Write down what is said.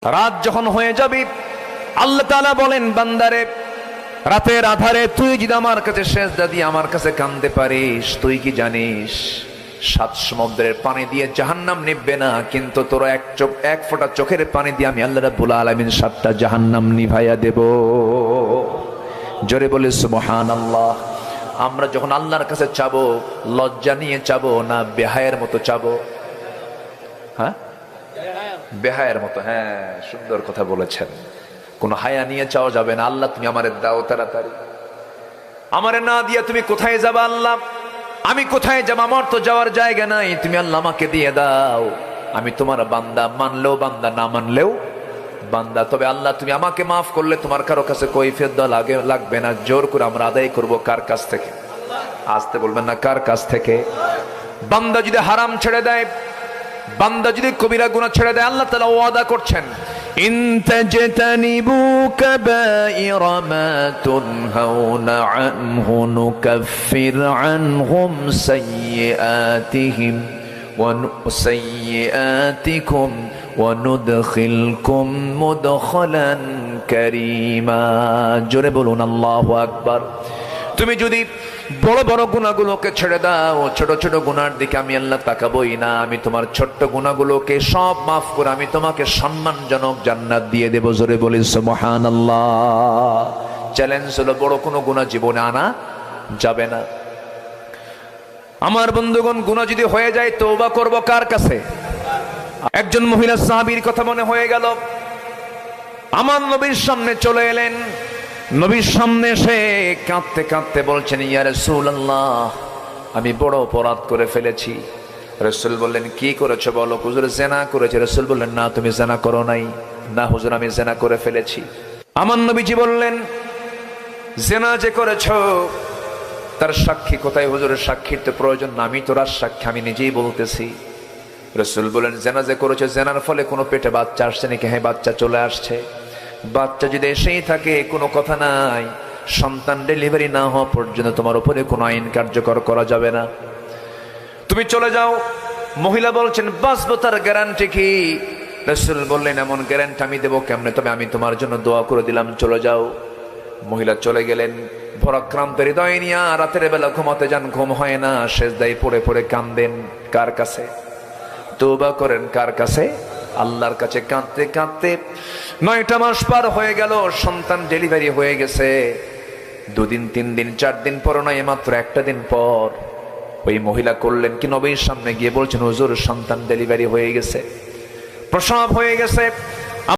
রাত যখন হয়ে যাবে আল্লাহ তাআলা বলেন, বান্দারে রাতের আধারে তুই যদি আমার কাছে সেজদা দিয়ে আমার কাছে কাঁদতে পারিস, তুই কি জানিস 7 সমুদ্রের পানি দিয়ে জাহান্নাম নিভবে না, কিন্তু তোর এক ফোঁটা চোখের পানি দিয়ে আমি আল্লাহ রাব্বুল আলামিন 7টা জাহান্নাম নিভাইয়া দেব। জোরে বলে সুবহানাল্লাহ। আমরা যখন আল্লাহর কাছে চাবো, লজ্জা নিয়ে চাবো না বেহায়ের মতো চাবো? হ্যাঁ, বেহায়ের মতো। হ্যাঁ, সুন্দর কথা বলেছেন। কোন হায়া নিয়ে চাওয়া যাবে না, আল্লাহ তুমি আমারে দাও তাড়াতাড়ি, আমারে না দিয়া তুমি কোথায় যাবা আল্লাহ, আমি কোথায় যাব, আমার তো যাওয়ার জায়গা নাই, তুমি আল্লাহ আমাকে দিয়ে দাও। আমি তোমার বান্দা, মানলেও বান্দা না মানলেও বান্দা। তবে আল্লাহ তুমি আমাকে মাফ করলে তোমার কারো কাছে কৈফিয়ত দেওয়া লাগবে না, জোর করে আমরা আদায় করব কার কাছ থেকে? আসতে বলবেন না, কার কাছ থেকে? বান্দা যদি হারাম ছেড়ে দেয়, বান্দা যদি কবিরা গুনাহ ছেড়ে দেয়, আল্লাহ তাআলা ওয়াদা করছেন, ইন তাজতানিবু কাবাইরা মা তুনহাউনা আনহু নুকাফির আনহুম সাইয়্যাতিহিম ওয়া সাইয়্যাতিকুম ওয়া নুদখিলকুম মুদখালান কারীমা। জোরে বলুন আল্লাহু আকবার। তুমি যদি বড় বড় গুনাহগুলোকে ছেড়ে দাও, ছোট ছোট গুনার দিকে আমি আল্লাহ তাকাবই না, আমি তোমার ছোট্ট গুনাহগুলোকে সব মাফ করে আমি তোমাকে সম্মানজনক জান্নাত দিয়ে দেব। জোরে বলি সুবহানাল্লাহ। চ্যালেঞ্জ হলো, বড় কোনো গুনাহ জীবনে আনা যাবে না। আমার বন্ধুগণ, গুনাহ যদি হয়ে যায় তওবা করব কার কাছে? একজন মহিলা সাহাবীর কথা মনে হয়ে গেল, আমার নবীর সামনে চলে এলেন। নবীর সামনে এসে কাঁদতে কাঁদতে বলছেন, ইয়া রাসূলুল্লাহ, আমি বড় অপরাধ করে ফেলেছি। রাসূল বললেন, কি করেছো বলো? হুজুর জিনা করেছি। রাসূল বললেন, না তুমি জিনা করো নাই। না হুজুর, আমি জিনা করে ফেলেছি। আমার নবীজি বললেন, জিনা যে করেছো তার সাক্ষী কোথায়? হুজুরের সাক্ষীর তো প্রয়োজন না, আমি তো সাক্ষী, আমি নিজেই বলতেছি। রাসূল বললেন, জিনা যে করেছো, জিনার ফলে কোনো পেটে বাচ্চা আসছে নাকি? হ্যাঁ, বাচ্চা চলে আসছে। বাচ্চা যদি এসেই থাকে কোনো কথা নাই, সন্তান ডেলিভারি না হওয়া পর্যন্ত তোমার উপরে কোনো আইন কার্যকর করা যাবে না, তুমি চলে যাও। মহিলা বলছেন, বাঁচবো তার গ্যারান্টি কি? রাসূল বললেন, এমন গ্যারান্টি আমি দেবো কেমনে, তবে আমি তোমার জন্য দোয়া করে দিলাম, চলে যাও। মহিলা চলে গেলেন। ভরাক্রান্ত হৃদয় নিয়ে রাতের বেলা ঘুমাতে যান, ঘুম হয় না, সেজদায় পড়ে পড়ে কাঁদেন। কার কাছে? তওবা করেন কার কাছে? আল্লাহর কাছে। কাঁদতে কাঁদতে 9টা মাস পার হয়ে গেল, সন্তান ডেলিভারি হয়ে গেছে। 2 দিন 3 দিন 4 দিন পর নয়, মাত্র 1টা দিন পর ওই মহিলা করলেন কি, নবীর সামনে গিয়ে বলছেন, হুজুর সন্তান ডেলিভারি হয়ে গেছে, প্রসব হয়ে গেছে।